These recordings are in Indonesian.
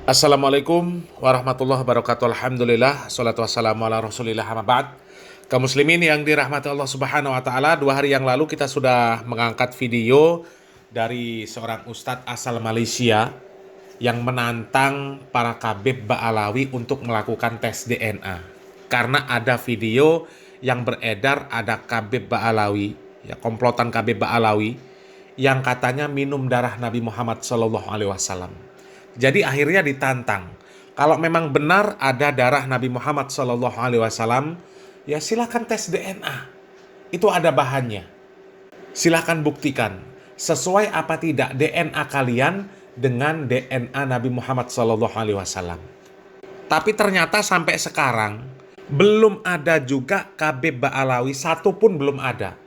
Assalamualaikum warahmatullahi wabarakatuh. Alhamdulillah, salatu wassalamu ala rasulillah, amma ba'd. Kaum muslimin yang dirahmati Allah subhanahu wa ta'ala, 2 hari yang lalu kita sudah mengangkat video dari seorang ustadz asal Malaysia yang menantang para Khabib Ba'alawi untuk melakukan tes DNA. Karena ada video yang beredar, ada Khabib Ba'alawi, ya, komplotan Khabib Ba'alawi yang katanya minum darah Nabi Muhammad SAW. Jadi akhirnya ditantang. Kalau memang benar ada darah Nabi Muhammad SAW, ya silakan tes DNA. Itu ada bahannya. Silakan buktikan sesuai apa tidak DNA kalian dengan DNA Nabi Muhammad SAW. Tapi ternyata sampai sekarang belum ada juga Khabib Ba'alawi, satu pun belum ada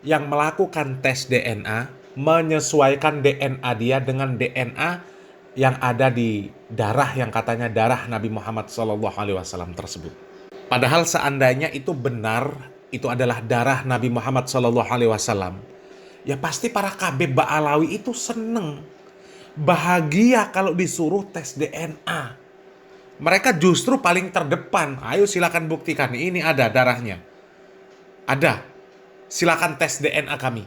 yang melakukan tes DNA, menyesuaikan DNA dia dengan DNA yang ada di darah yang katanya darah Nabi Muhammad SAW tersebut. Padahal seandainya itu benar, itu adalah darah Nabi Muhammad SAW, ya pasti para Khabib Ba'alawi itu seneng, bahagia kalau disuruh tes DNA. Mereka justru paling terdepan. Ayo silakan buktikan, ini ada darahnya. Ada. Silakan tes DNA kami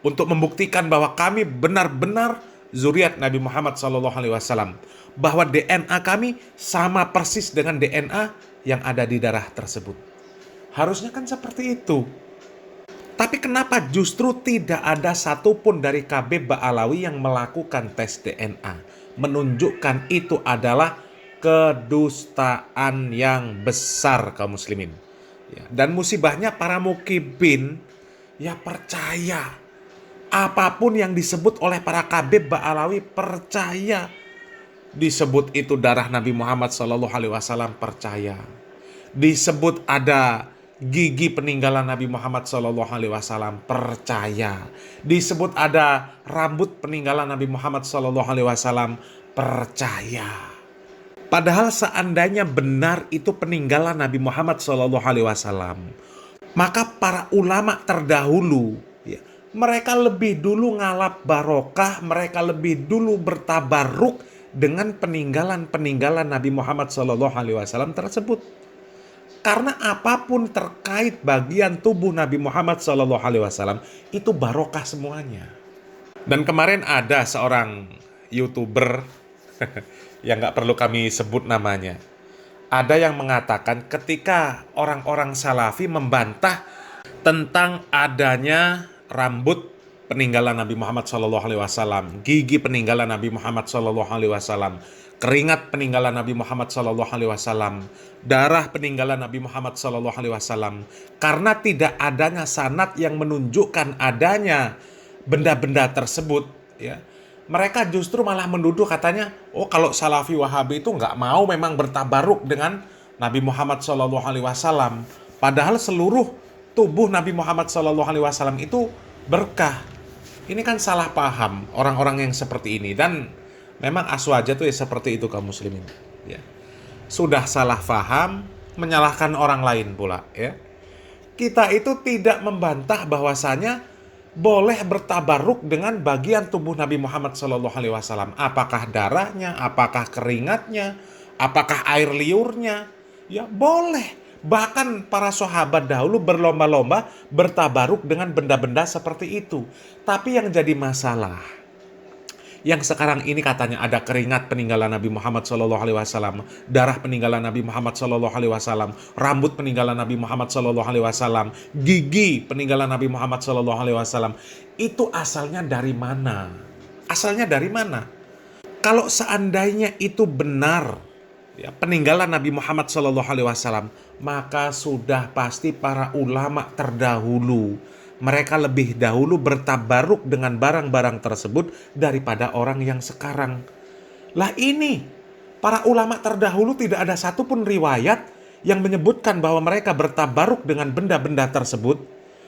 untuk membuktikan bahwa kami benar-benar zuriat Nabi Muhammad SAW, bahwa DNA kami sama persis dengan DNA yang ada di darah tersebut. Harusnya kan seperti itu. Tapi kenapa justru tidak ada satupun dari Khabib Ba'alawi yang melakukan tes DNA? Menunjukkan itu adalah kedustaan yang besar, kaum muslimin. Ya, dan musibahnya para mukibin ya percaya. Apapun yang disebut oleh para Khabib Ba'alawi percaya. Disebut itu darah Nabi Muhammad SAW percaya. Disebut ada gigi peninggalan Nabi Muhammad SAW percaya. Disebut ada rambut peninggalan Nabi Muhammad SAW percaya. Padahal seandainya benar itu peninggalan Nabi Muhammad SAW, maka para ulama terdahulu, ya, mereka lebih dulu ngalap barokah, mereka lebih dulu bertabaruk dengan peninggalan-peninggalan Nabi Muhammad SAW tersebut. Karena apapun terkait bagian tubuh Nabi Muhammad SAW itu barokah semuanya. Dan kemarin ada seorang YouTuber yang gak perlu kami sebut namanya. Ada yang mengatakan ketika orang-orang Salafi membantah tentang adanya rambut peninggalan Nabi Muhammad SAW, gigi peninggalan Nabi Muhammad SAW, keringat peninggalan Nabi Muhammad SAW, darah peninggalan Nabi Muhammad SAW, karena tidak adanya sanad yang menunjukkan adanya benda-benda tersebut, ya, mereka justru malah menuduh katanya, oh kalau Salafi Wahabi itu nggak mau memang bertabaruk dengan Nabi Muhammad SAW. Padahal seluruh tubuh Nabi Muhammad SAW itu berkah. Ini kan salah paham orang-orang yang seperti ini. Dan memang aswaja tuh ya seperti itu kaum muslimin. Ya. Sudah salah paham, menyalahkan orang lain pula. Ya. Kita itu tidak membantah bahwasanya boleh bertabaruk dengan bagian tubuh Nabi Muhammad SAW. Apakah darahnya, apakah keringatnya, apakah air liurnya, ya boleh. Bahkan para sahabat dahulu berlomba-lomba bertabaruk dengan benda-benda seperti itu. Tapi yang jadi masalah, yang sekarang ini katanya ada keringat peninggalan Nabi Muhammad SAW, darah peninggalan Nabi Muhammad SAW, rambut peninggalan Nabi Muhammad SAW, gigi peninggalan Nabi Muhammad SAW. Itu asalnya dari mana? Asalnya dari mana? Kalau seandainya itu benar, ya, peninggalan Nabi Muhammad SAW, maka sudah pasti para ulama terdahulu mereka lebih dahulu bertabaruk dengan barang-barang tersebut daripada orang yang sekarang. Lah ini, para ulama terdahulu tidak ada satupun riwayat yang menyebutkan bahwa mereka bertabaruk dengan benda-benda tersebut.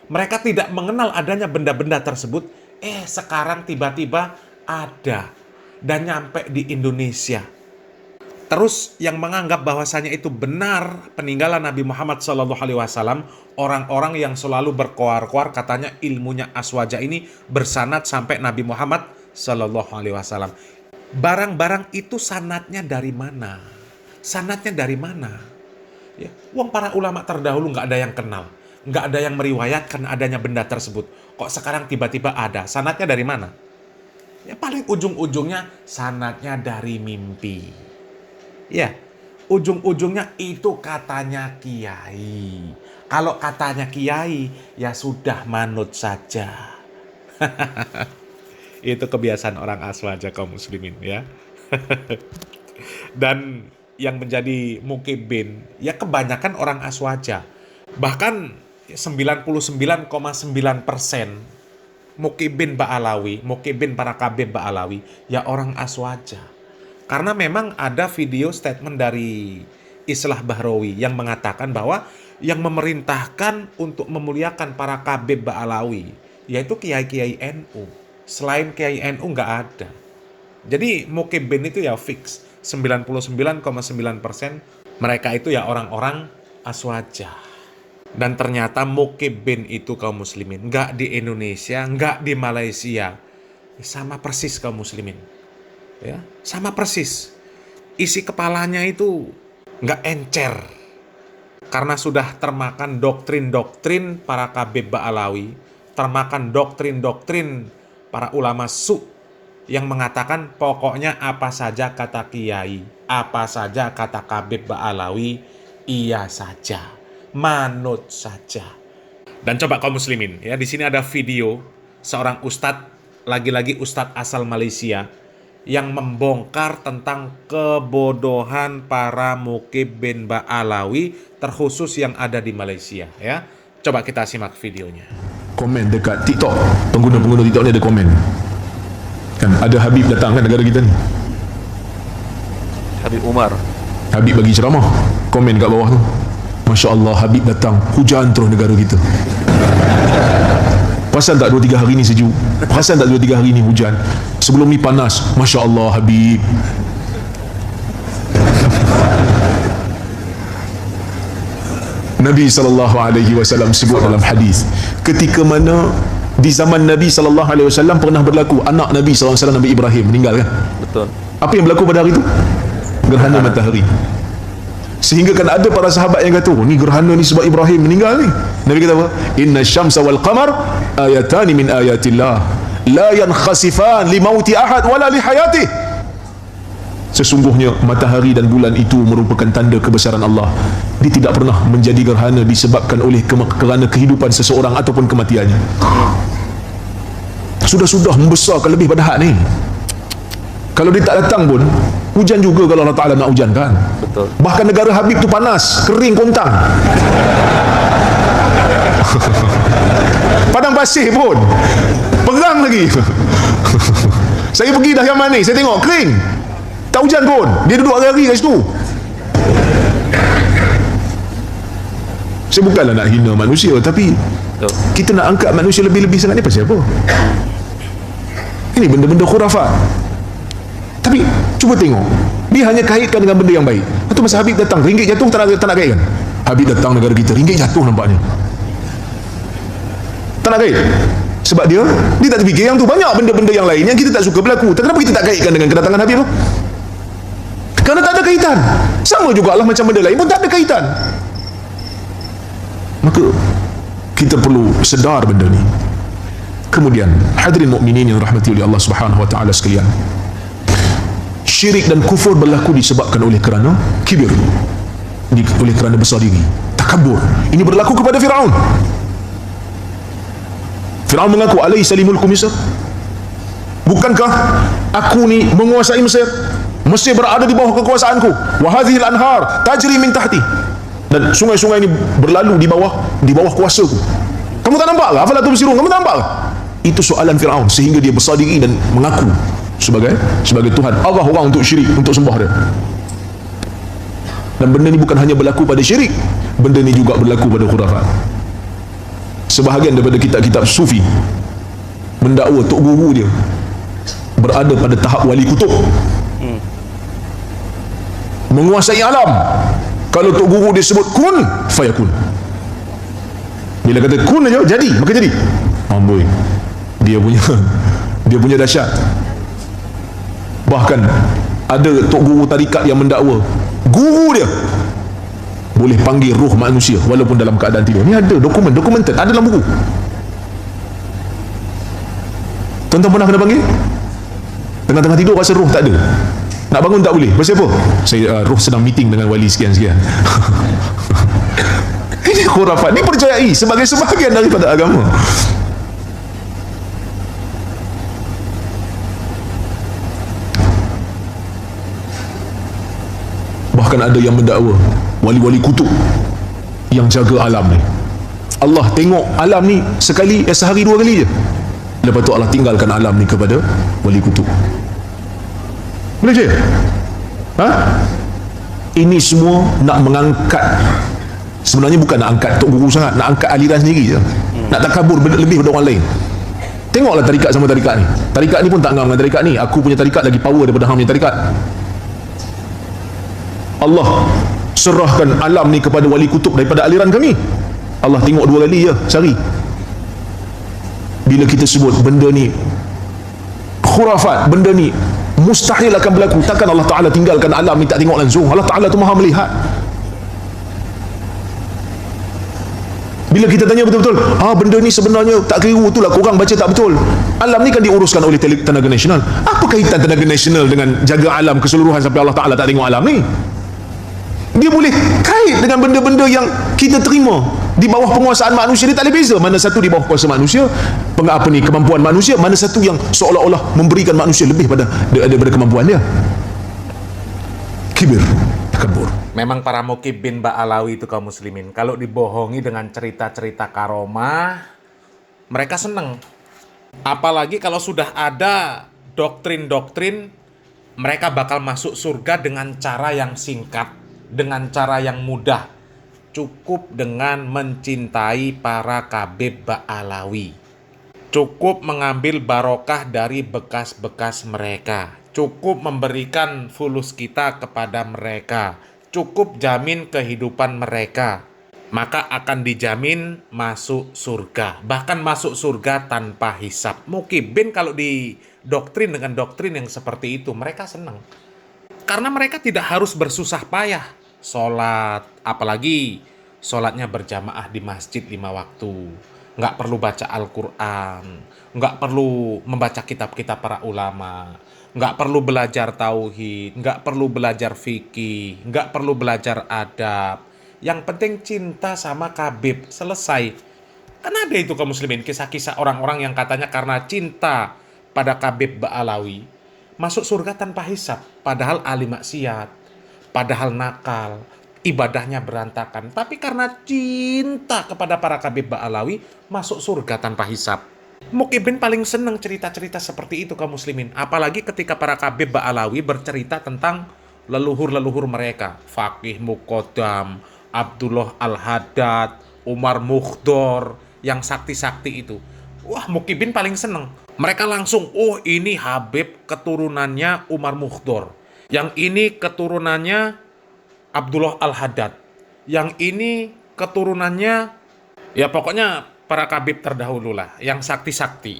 Mereka tidak mengenal adanya benda-benda tersebut. Sekarang tiba-tiba ada dan nyampe di Indonesia. Terus yang menganggap bahwasanya itu benar peninggalan Nabi Muhammad SAW, orang-orang yang selalu berkoar-koar katanya ilmunya aswaja ini bersanad sampai Nabi Muhammad SAW. barang-barang itu sanadnya dari mana? Sanadnya dari mana? Ya, uang para ulama terdahulu nggak ada yang kenal, nggak ada yang meriwayatkan adanya benda tersebut. Kok sekarang tiba-tiba ada? Sanadnya dari mana? Ya paling ujung-ujungnya sanadnya dari mimpi. Ya, ujung-ujungnya itu katanya kiai. Kalau katanya kiai, ya sudah manut saja. Itu kebiasaan orang Aswaja kaum muslimin ya. Dan yang menjadi mukibin, ya kebanyakan orang Aswaja. Bahkan 99,9% mukibin Ba'alawi, mukibin para kabib Ba'alawi, ya orang Aswaja. Karena memang ada video statement dari Islah Bahrawi yang mengatakan bahwa yang memerintahkan untuk memuliakan para kabib Ba'alawi, yaitu kiai-kiai NU. Selain kiai NU nggak ada. Jadi mukibin itu ya fix. 99,9% mereka itu ya orang-orang Aswaja. Dan ternyata mukibin itu kaum muslimin nggak di Indonesia, nggak di Malaysia, sama persis kaum muslimin, ya sama persis. Isi kepalanya itu nggak encer karena sudah termakan doktrin-doktrin para kabib Ba'alawi, termakan doktrin-doktrin para ulama su yang mengatakan pokoknya apa saja kata kiai, apa saja kata kabib Ba'alawi, iya saja, manut saja. Dan coba kaum muslimin, ya di sini ada video seorang ustadz, lagi-lagi ustadz asal Malaysia, yang membongkar tentang kebodohan para mukibin Ba'alawi, terkhusus yang ada di Malaysia. Ya, coba kita simak videonya. Komen dekat TikTok, pengguna-pengguna TikTok ni ada komen. Kan ada Habib datang kan negara kita ni. Habib Umar. Habib bagi ceramah, komen kat bawah tu. Masya Allah, Habib datang, hujan terus negara kita. Perasan tak 2-3 hari ni sejuk? Perasan tak 2-3 hari ni hujan? Sebelum ni panas. Masya Allah, Habib. Nabi SAW sebut dalam hadis, ketika mana di zaman Nabi SAW pernah berlaku anak Nabi SAW, Nabi Ibrahim meninggal kan? Betul. Apa yang berlaku pada hari itu? Gerhana matahari. Sehingga kan ada para sahabat yang kata, oh, ni gerhana ni sebab Ibrahim meninggal ni. Nabi kata apa? Inna syamsa wal qamar ayatani min ayatillah la yankhasifan li mauti ahad wala li hayatih. Sesungguhnya matahari dan bulan itu merupakan tanda kebesaran Allah. Dia tidak pernah menjadi gerhana disebabkan oleh kerana kehidupan seseorang ataupun kematiannya. Sudah-sudah membesarkan lebih pada had ni. Kalau dia tak datang pun hujan juga kalau Allah Ta'ala nak hujankan. Betul. Bahkan negara Habib tu panas, kering kontang. Padang pasir pun perang lagi. Saya pergi dah Yaman ni, saya tengok kering, tak hujan pun, dia duduk hari-hari kat situ. Saya bukanlah nak hina manusia, tapi Betul. kita nak angkat manusia lebih-lebih sangat ni pasal apa? Ini benda-benda khurafat. Tapi cuba tengok, dia hanya kaitkan dengan benda yang baik. Lepas tu masa Habib datang, ringgit jatuh, tak nak kaitkan. Habib datang negara kita, ringgit jatuh nampaknya, tak nak kait. Sebab dia tak terfikir yang tu. Banyak benda-benda yang lain yang kita tak suka berlaku. Kenapa kita tak kaitkan dengan kedatangan Habib tu? Kerana tak ada kaitan. Sama juga Allah macam benda lain pun tak ada kaitan. Maka kita perlu sedar benda ni. Kemudian hadirin mukminin yang rahmati oleh Allah Subhanahu wa taala sekalian, syirik dan kufur berlaku disebabkan oleh kerana kibir, oleh kerana besar diri, takabur. Ini berlaku kepada Firaun. Firaun mengaku, alaysa li mulku Misr? Bukankah aku ni menguasai Mesir? Mesir berada di bawah kekuasaanku. Wa hadhihi al-anhar tajri min tahti. Dan sungai-sungai ini berlalu di bawah kuasaku. Kamu tak nampak ke? Afala tubsirun? Kamu tak nampak ke? Itu soalan Firaun, sehingga dia besar diri dan mengaku sebagai Tuhan. Allah orang untuk syirik, untuk sembah dia. Dan benda ni bukan hanya berlaku pada syirik, benda ni juga berlaku pada khurafat. Sebahagian daripada kitab-kitab sufi mendakwa tok guru dia berada pada tahap wali kutub, menguasai alam. Kalau tok guru dia sebut kun fayakun, bila kata kun aja jadi, maka jadi. Amboi, dia punya dahsyat. Bahkan ada tok guru tarikat yang mendakwa guru dia boleh panggil roh manusia walaupun dalam keadaan tidur. Ni ada dokumented, ada dalam buku. Tuan-tuan pernah kena panggil? Tengah-tengah tidur rasa roh tak ada, nak bangun tak boleh. Pasal apa? Saya roh sedang meeting dengan wali sekian-sekian. Ini khurafat, ni percayai sebagai sebahagian daripada agama. Bahkan ada yang mendakwa wali-wali kutub yang jaga alam ni. Allah tengok alam ni sehari 2 kali je, lepas tu Allah tinggalkan alam ni kepada wali kutub. Boleh je? Ini semua nak mengangkat, sebenarnya bukan nak angkat tok guru sangat, nak angkat aliran sendiri je, nak takabur lebih daripada orang lain. Tengoklah tarikat sama tarikat ni. Tarikat ni pun tak ngam dengan tarikat ni. Aku punya tarikat lagi power daripada hang punya tarikat. Allah serahkan alam ni kepada wali kutub daripada aliran kami. Allah tengok 2 kali je sehari. Bila kita sebut benda ni khurafat, benda ni mustahil akan berlaku, takkan Allah Ta'ala tinggalkan alam ni tak tengok langsung. Allah Ta'ala tu maha melihat. Bila kita tanya betul-betul, benda ni sebenarnya tak keliru, itulah korang baca tak betul. Alam ni kan diuruskan oleh Tenaga Nasional. Apa kaitan Tenaga Nasional dengan jaga alam keseluruhan sampai Allah Ta'ala tak tengok alam ni? Dia boleh kait dengan benda-benda yang kita terima di bawah penguasaan manusia. Dia tak ada beza mana satu di bawah kuasa manusia, kemampuan manusia, mana satu yang seolah-olah memberikan manusia lebih daripada kemampuan dia. Kibir, takabur. Memang para mukibin Ba'alawi itu kaum muslimin, kalau dibohongi dengan cerita-cerita karomah, mereka seneng. Apalagi kalau sudah ada doktrin-doktrin, mereka bakal masuk surga dengan cara yang singkat, dengan cara yang mudah. Cukup dengan mencintai para kabib Ba'alawi. Cukup mengambil barokah dari bekas-bekas mereka. Cukup memberikan fulus kita kepada mereka. Cukup jamin kehidupan mereka, maka akan dijamin masuk surga. Bahkan masuk surga tanpa hisab. Mukibin kalau didoktrin dengan doktrin yang seperti itu, mereka senang. Karena mereka tidak harus bersusah payah sholat, apalagi sholatnya berjamaah di masjid 5 waktu. Nggak perlu baca Al-Quran, nggak perlu membaca kitab-kitab para ulama, nggak perlu belajar tauhid, nggak perlu belajar fikih, nggak perlu belajar adab. Yang penting cinta sama kabib, selesai. Kan ada itu kaum muslimin, kisah-kisah orang-orang yang katanya karena cinta pada kabib Ba'alawi masuk surga tanpa hisab, padahal ahli maksiat, padahal nakal, ibadahnya berantakan, tapi karena cinta kepada para kabib Ba'alawi masuk surga tanpa hisab. Mukibin paling senang cerita-cerita seperti itu kaum muslimin. Apalagi ketika para kabib Ba'alawi bercerita tentang leluhur-leluhur mereka. Faqih Muqaddam, Abdullah Al-Haddad, Umar Mukhdor, yang sakti-sakti itu. Wah, Mukibin paling senang. Mereka langsung, ini Habib keturunannya Umar Mukhdor. Yang ini keturunannya Abdullah Al-Haddad. Yang ini keturunannya, ya pokoknya para kabib terdahulu lah, yang sakti-sakti,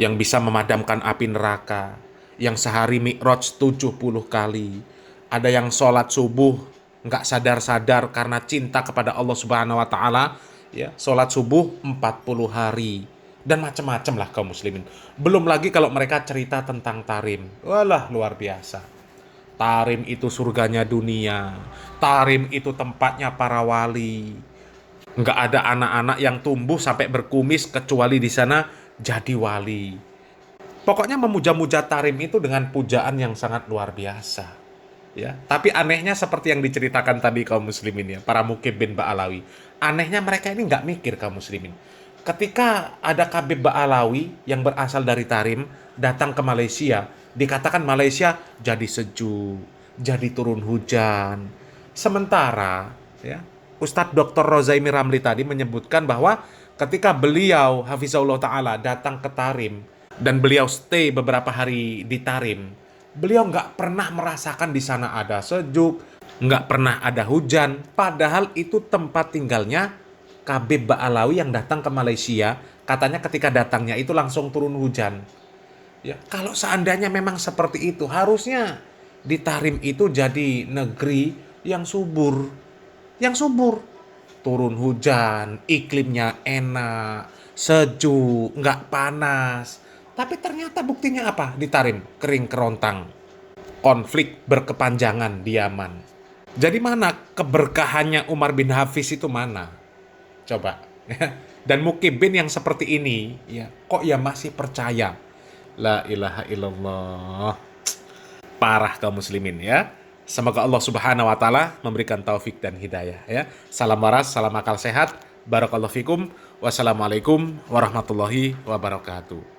yang bisa memadamkan api neraka, yang sehari mi'raj 70 kali, ada yang sholat subuh nggak sadar-sadar karena cinta kepada Allah Subhanahu Wa Taala, ya sholat subuh 40 hari, dan macam-macam lah kaum muslimin. Belum lagi kalau mereka cerita tentang tarim, walah luar biasa. Tarim itu surganya dunia, tarim itu tempatnya para wali. Nggak ada anak-anak yang tumbuh sampai berkumis kecuali di sana jadi wali. Pokoknya memuja-muja tarim itu dengan pujaan yang sangat luar biasa. Ya, tapi anehnya seperti yang diceritakan tadi kaum muslimin ya, para mukibin Ba'alawi. Anehnya mereka ini nggak mikir kaum muslimin. Ketika ada kabib Ba'alawi yang berasal dari tarim datang ke Malaysia, dikatakan Malaysia jadi sejuk, jadi turun hujan. Sementara ya, Ustadz Dr. Rozaimi Ramli tadi menyebutkan bahwa ketika beliau Hafizahullah Ta'ala datang ke Tarim dan beliau stay beberapa hari di Tarim, beliau nggak pernah merasakan di sana ada sejuk, nggak pernah ada hujan, padahal itu tempat tinggalnya kabib Ba'alawi yang datang ke Malaysia. Katanya ketika datangnya itu langsung turun hujan. Ya, kalau seandainya memang seperti itu, harusnya di Tarim itu jadi negeri yang subur. Yang subur. Turun hujan, iklimnya enak, sejuk, nggak panas. Tapi ternyata buktinya apa di Tarim? Kering kerontang. Konflik berkepanjangan di Yaman. Jadi mana keberkahannya Umar bin Hafiz itu mana? Coba. Dan Mukibin yang seperti ini, ya, kok ya masih percaya? La ilaha illallah. Parah kaum muslimin ya. Semoga Allah Subhanahu wa taala memberikan taufik dan hidayah ya. Salam waras, salam akal sehat. Barakallahu fikum. Wassalamualaikum warahmatullahi wabarakatuh.